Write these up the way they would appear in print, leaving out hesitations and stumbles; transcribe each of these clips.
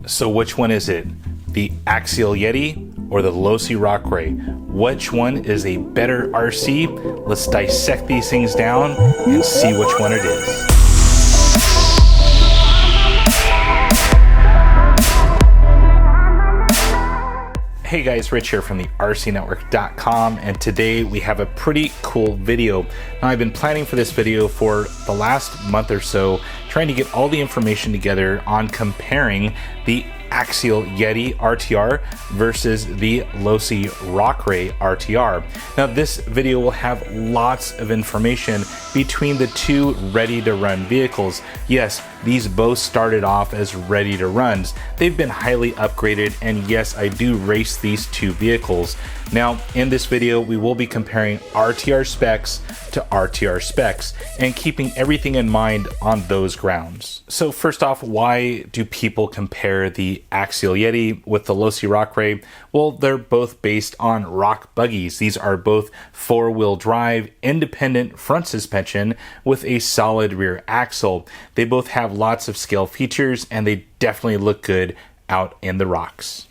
So which one is it? The Axial Yeti or the Losi Rock Rey? Which one is a better RC? Let's dissect these things down and see which one it is. Hey guys, Rich here from the RCNetwork.com, and today we have a pretty cool video. Now, I've been planning for this video for the last month or so, trying to get all the information together on comparing the Axial Yeti RTR versus the Losi Rock Rey RTR. Now, this video will have lots of information between the two ready-to-run vehicles. Yes, these both started off as ready-to-runs. They've been highly upgraded, and yes, I do race these two vehicles. Now, in this video, we will be comparing RTR specs to RTR specs and keeping everything in mind on those grounds. So first off, why do people compare the Axial Yeti with the Losi Rock Rey? Well, they're both based on rock buggies. These are both four-wheel drive, independent front suspension with a solid rear axle. They both have lots of scale features, and they definitely look good out in the rocks.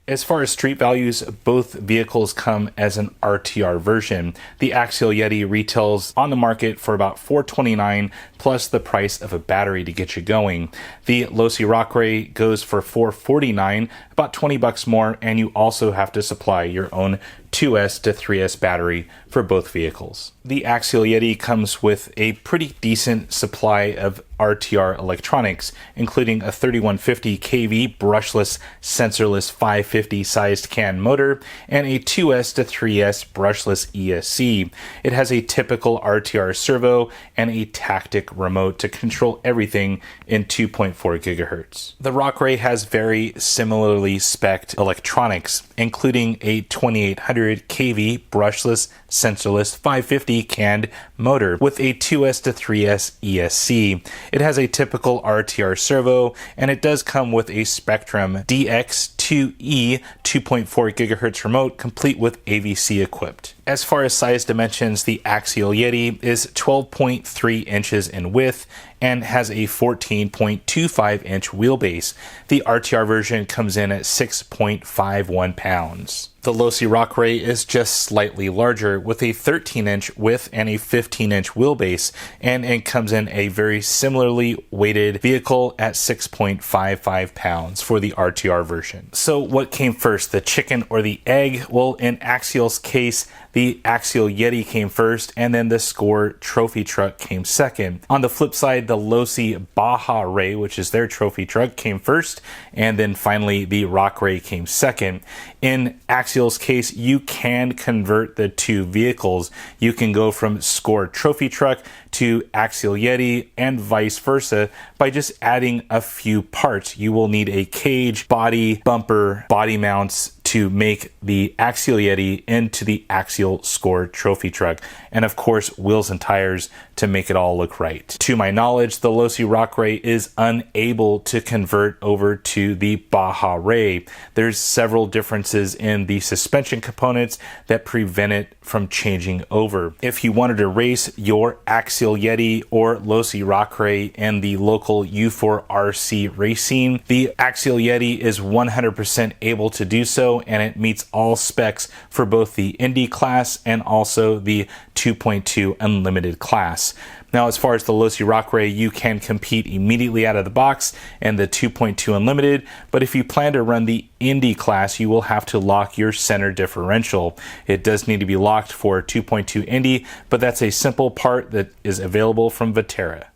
As far as street values, both vehicles come as an RTR version. The Axial Yeti retails on the market for about $429 plus the price of a battery to get you going. The Losi Rock Rey goes for $449, about 20 bucks more, and you also have to supply your own 2S to 3S battery for both vehicles. The Axial Yeti comes with a pretty decent supply of RTR electronics, including a 3150 kV brushless, sensorless 550 sized CAN motor and a 2S to 3S brushless ESC. It has a typical RTR servo and a tactic remote to control everything in 2.4 gigahertz. The Rock Rey has very similarly spec'd electronics, including a 2800 kV brushless, sensorless 550 canned motor with a 2S to 3S ESC. It has a typical RTR servo, and it does come with a Spectrum DX2E 2.4 gigahertz remote, complete with AVC equipped. As far as size dimensions, the Axial Yeti is 12.3 inches in width and has a 14.25 inch wheelbase. The RTR version comes in at 6.51 pounds. The Losi Rock Rey is just slightly larger with a 13 inch width and a 15 inch wheelbase, and it comes in a very similarly weighted vehicle at 6.55 pounds for the RTR version. So what came first, the chicken or the egg? Well, in Axial's case, the Axial Yeti came first, and then the Score trophy truck came second. On the flip side, the Losi Baja Rey, which is their trophy truck, came first, and then finally the Rock Rey came second. In Axial's case, you can convert the two vehicles. You can go from Score trophy truck to Axial Yeti and vice versa by just adding a few parts. You will need a cage, body, bumper, body mounts to make the Axial Yeti into the Axial Score trophy truck, and of course wheels and tires to make it all look right. To my knowledge, the Losi Rock Rey is unable to convert over to the Baja Rey. There's several differences in the suspension components that prevent it from changing over. If you wanted to race your Axial Yeti or Losi Rock Rey in the local U4RC racing, the Axial Yeti is 100% able to do so, and it meets all specs for both the Indy class and also the 2.2 Unlimited class. Now, as far as the Losi Rock Rey, you can compete immediately out of the box in the 2.2 Unlimited, but if you plan to run the Indy class, you will have to lock your center differential. It does need to be locked for 2.2 Indy, but that's a simple part that is available from Viterra.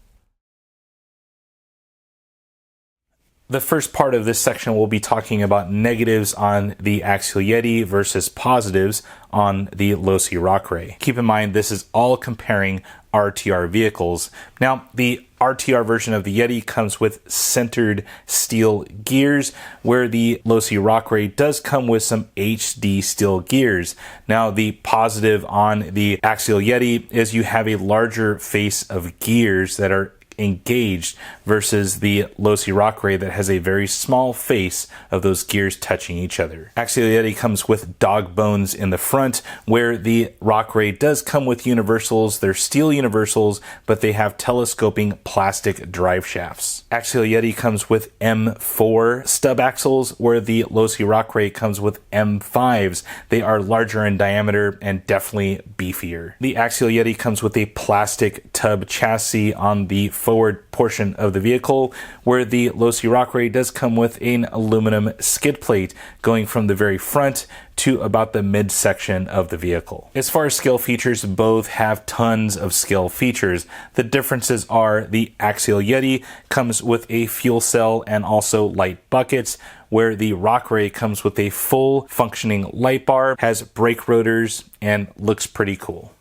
The first part of this section will be talking about negatives on the Axial Yeti versus positives on the Losi Rock Rey. Keep in mind, this is all comparing RTR vehicles. Now, the RTR version of the Yeti comes with centered steel gears, where the Losi Rock Rey does come with some HD steel gears. Now, the positive on the Axial Yeti is you have a larger face of gears that are engaged versus the Losi Rock Rey that has a very small face of those gears touching each other. Axial Yeti comes with dog bones in the front, where the Rock Rey does come with universals. They're steel universals, but they have telescoping plastic drive shafts. Axial Yeti comes with M4 stub axles, where the Losi Rock Rey comes with M5s. They are larger in diameter and definitely beefier. The Axial Yeti comes with a plastic tub chassis on the forward portion of the vehicle, where the Losi Rock Rey does come with an aluminum skid plate going from the very front to about the midsection of the vehicle. As far as scale features, both have tons of scale features. The differences are the Axial Yeti comes with a fuel cell and also light buckets, where the Rock Rey comes with a full functioning light bar, has brake rotors, and looks pretty cool.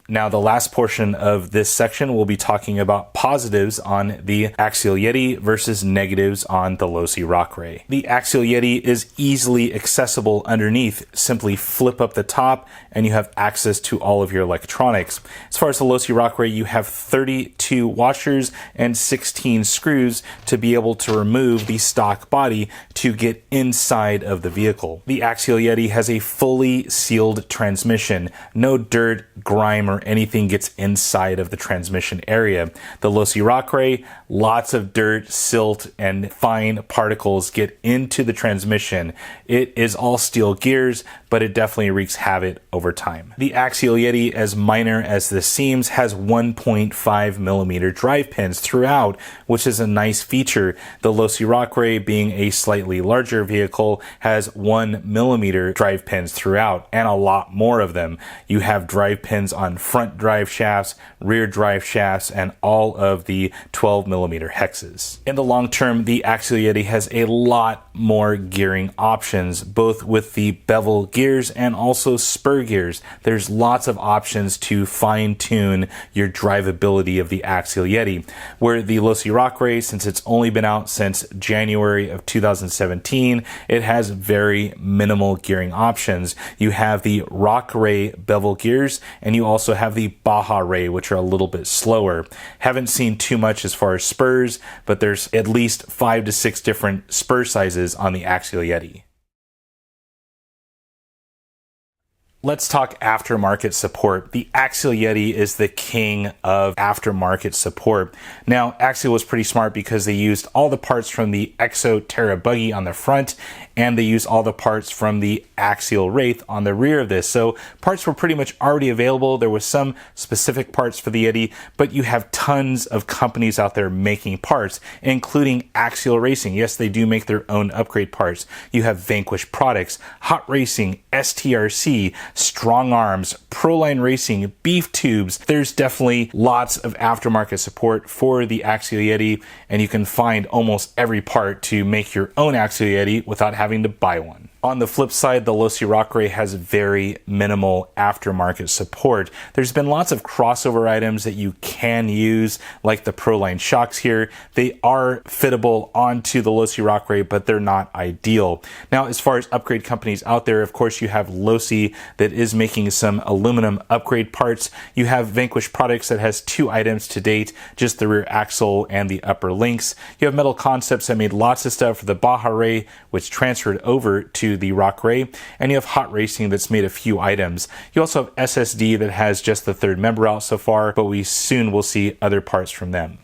Now, the last portion of this section, we'll be talking about positives on the Axial Yeti versus negatives on the Losi Rock Rey. The Axial Yeti is easily accessible underneath. Simply flip up the top and you have access to all of your electronics. As far as the Losi Rock Rey, you have 32 washers and 16 screws to be able to remove the stock body to get inside of the vehicle. The Axial Yeti has a fully sealed transmission. No dirt, grime, or anything gets inside of the transmission area. The Losi Rock Rey, lots of dirt, silt, and fine particles get into the transmission. It is all steel gears, but it definitely wreaks havoc over time. The Axial Yeti, as minor as this seems, has 1.5 millimeter drive pins throughout, which is a nice feature. The Losi Rock Rey, being a slightly larger vehicle, has 1 millimeter drive pins throughout, and a lot more of them. You have drive pins on front drive shafts, rear drive shafts, and all of the 12 millimeter hexes. In the long term, the Axial Yeti has a lot more gearing options, both with the bevel gears and also spur gears. There's lots of options to fine-tune your drivability of the Axial Yeti, where the Losi Rock Rey, since it's only been out since January of 2017, it has very minimal gearing options. You have the Rock Rey bevel gears, and you also have the Baja Rey, which are a little bit slower. Haven't seen too much as far as spurs, but there's at least 5 to 6 different spur sizes on the Axial Yeti. Let's talk aftermarket support. The Axial Yeti is the king of aftermarket support. Now, Axial was pretty smart because they used all the parts from the Exo Terra buggy on the front, and they used all the parts from the Axial Wraith on the rear of this. So parts were pretty much already available. There was some specific parts for the Yeti, but you have tons of companies out there making parts, including Axial Racing. Yes, they do make their own upgrade parts. You have Vanquish Products, Hot Racing, STRC, Strong Arms, Proline Racing, Beef Tubes. There's definitely lots of aftermarket support for the Axial Yeti, and you can find almost every part to make your own Axial Yeti without having to buy one. On the flip side, the Losi Rock Rey has very minimal aftermarket support. There's been lots of crossover items that you can use, like the Proline shocks here. They are fittable onto the Losi Rock Rey, but they're not ideal. Now, as far as upgrade companies out there, of course, you have Losi that is making some aluminum upgrade parts. You have Vanquish Products that has 2 items to date, just the rear axle and the upper links. You have Metal Concepts that made lots of stuff for the Baja Rey, which transferred over to the Rock Rey, and you have Hot Racing that's made a few items. You also have SSD that has just the 3rd member out so far, but we soon will see other parts from them.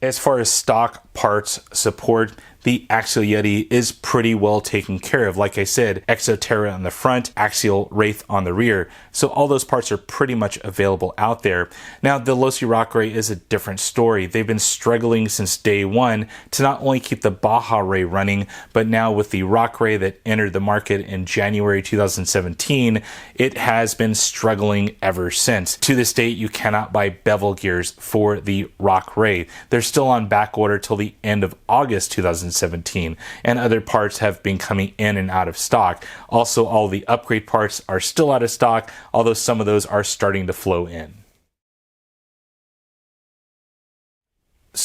As far as stock parts support, the Axial Yeti is pretty well taken care of. Like I said, Exo Terra on the front, Axial Wraith on the rear. So all those parts are pretty much available out there. Now, the Losi Rock Rey is a different story. They've been struggling since day one to not only keep the Baja Rey running, but now with the Rock Rey that entered the market in January 2017, it has been struggling ever since. To this date, you cannot buy bevel gears for the Rock Rey. They're still on back order till the end of August 2017, and other parts have been coming in and out of stock. Also, all the upgrade parts are still out of stock, although some of those are starting to flow in.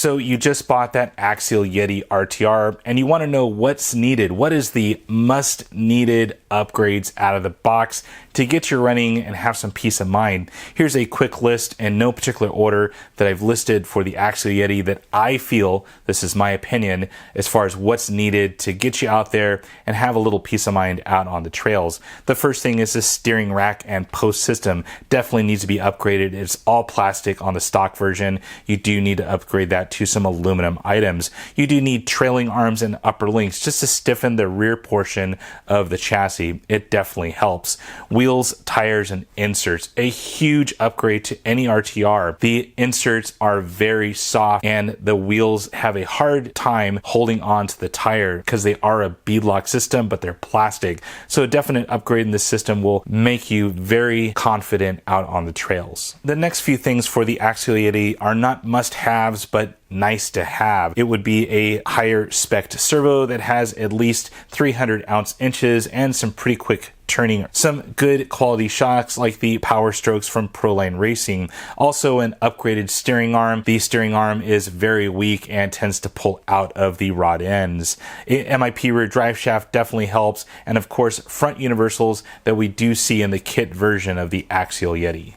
So you just bought that Axial Yeti RTR and you want to know what's needed. What is the must needed upgrades out of the box to get you running and have some peace of mind? Here's a quick list in no particular order that I've listed for the Axial Yeti that I feel, this is my opinion, as far as what's needed to get you out there and have a little peace of mind out on the trails. The first thing is the steering rack and post system. Definitely needs to be upgraded. It's all plastic on the stock version. You do need to upgrade that to some aluminum items. You do need trailing arms and upper links just to stiffen the rear portion of the chassis. It definitely helps. Wheels, tires, and inserts. A huge upgrade to any RTR. The inserts are very soft and the wheels have a hard time holding on to the tire because they are a beadlock system, but they're plastic. So a definite upgrade in this system will make you very confident out on the trails. The next few things for the Axial Yeti are not must-haves, but nice to have. It would be a higher spec servo that has at least 300 ounce inches and some pretty quick turning. Some good quality shocks like the Power Strokes from Proline Racing. Also an upgraded steering arm. The steering arm is very weak and tends to pull out of the rod ends. MIP rear drive shaft definitely helps. And of course, front universals that we do see in the kit version of the Axial Yeti.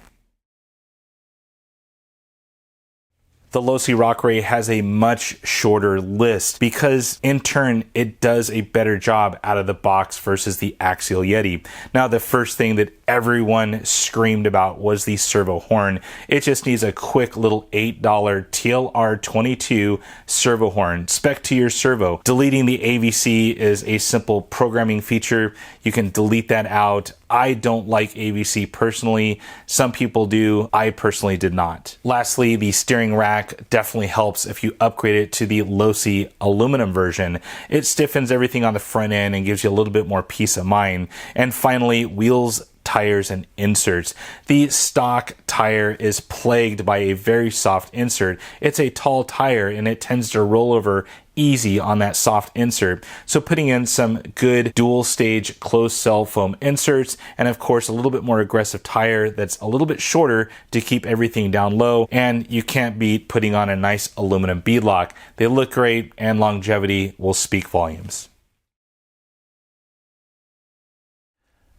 The Losi Rock Rey has a much shorter list because in turn it does a better job out of the box versus the Axial Yeti. Now the first thing that everyone screamed about was the servo horn. It just needs a quick little $8 TLR22 servo horn spec to your servo. Deleting the AVC is a simple programming feature. You can delete that out. I don't like AVC personally. Some people do. I personally did not. Lastly, the steering rack definitely helps if you upgrade it to the Losi aluminum version. It stiffens everything on the front end and gives you a little bit more peace of mind. And finally, wheels, tires, and inserts. The stock tire is plagued by a very soft insert. It's a tall tire and it tends to roll over easy on that soft insert. So putting in some good dual stage closed cell foam inserts and of course a little bit more aggressive tire that's a little bit shorter to keep everything down low, and you can't beat putting on a nice aluminum beadlock. They look great and longevity will speak volumes.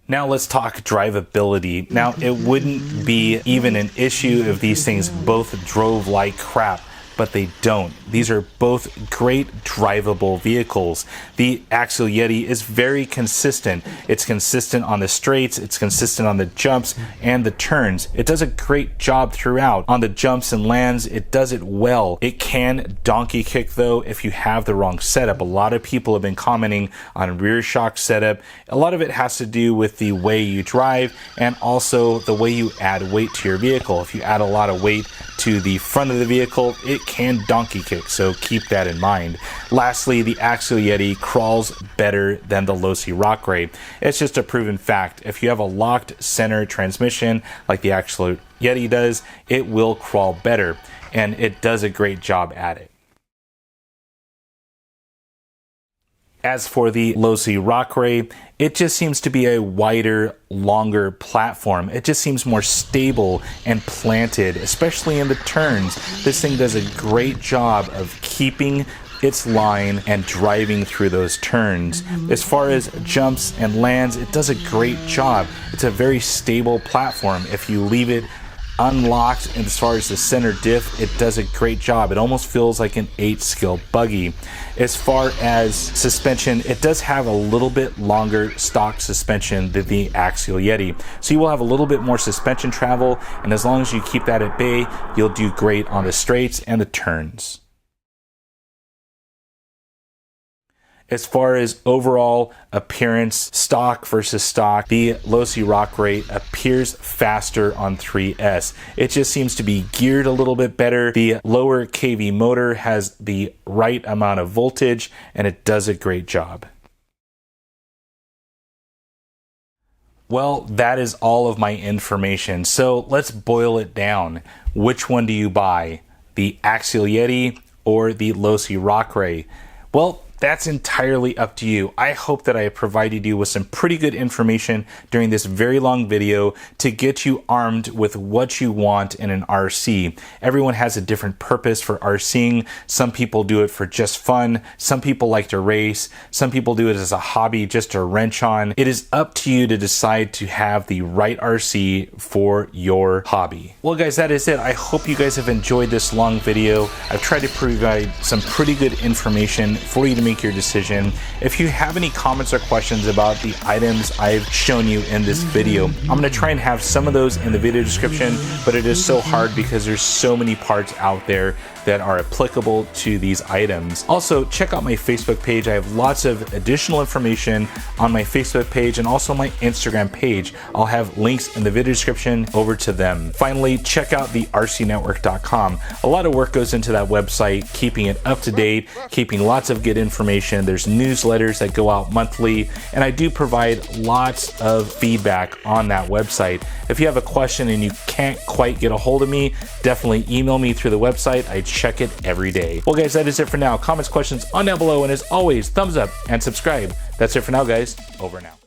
Now let's talk drivability. Now it wouldn't be even an issue if these things both drove like crap, but they don't. These are both great drivable vehicles. The Axial Yeti is very consistent. It's consistent on the straights, it's consistent on the jumps and the turns. It does a great job throughout. On the jumps and lands, it does it well. It can donkey kick though if you have the wrong setup. A lot of people have been commenting on rear shock setup. A lot of it has to do with the way you drive and also the way you add weight to your vehicle. If you add a lot of weight to the front of the vehicle, it can donkey kick, so keep that in mind. Lastly, the Axial Yeti crawls better than the Losi Rock Rey. It's just a proven fact. If you have a locked center transmission like the Axial Yeti does, it will crawl better, and it does a great job at it. As for the Losi Rock Rey, it just seems to be a wider, longer platform. It just seems more stable and planted, especially in the turns. This thing does a great job of keeping its line and driving through those turns. As far as jumps and lands, it does a great job. It's a very stable platform. If you leave it unlocked, and as far as the center diff, it does a great job. It almost feels like an 8-skill buggy. As far as suspension, it does have a little bit longer stock suspension than the Axial Yeti. So you will have a little bit more suspension travel, and as long as you keep that at bay, you'll do great on the straights and the turns. As far as overall appearance, stock versus stock, the Losi Rock Rey appears faster on 3S. It just seems to be geared a little bit better. The lower kV motor has the right amount of voltage, and it does a great job. Well, that is all of my information. So let's boil it down. Which one do you buy? The Axial Yeti or the Losi Rock Rey? Well, That's entirely up to you. I hope that I have provided you with some pretty good information during this very long video to get you armed with what you want in an RC. Everyone has a different purpose for RCing. Some people do it for just fun. Some people like to race. Some people do it as a hobby just to wrench on. It is up to you to decide to have the right RC for your hobby. Well guys, that is it. I hope you guys have enjoyed this long video. I've tried to provide some pretty good information for you to make your decision. If you have any comments or questions about the items I've shown you in this video, I'm going to try and have some of those in the video description, but it is so hard because there's so many parts out there that are applicable to these items. Also, check out my Facebook page. I have lots of additional information on my Facebook page and also my Instagram page. I'll have links in the video description over to them. Finally, check out the rcnetwork.com. A lot of work goes into that website, keeping it up to date, keeping lots of good information. There's newsletters that go out monthly, and I do provide lots of feedback on that website. If you have a question and you can't quite get a hold of me, definitely email me through the website. I check it every day. Well guys, that is it for now. Comments, questions on down below, and as always, thumbs up and subscribe. That's it for now guys. Over now.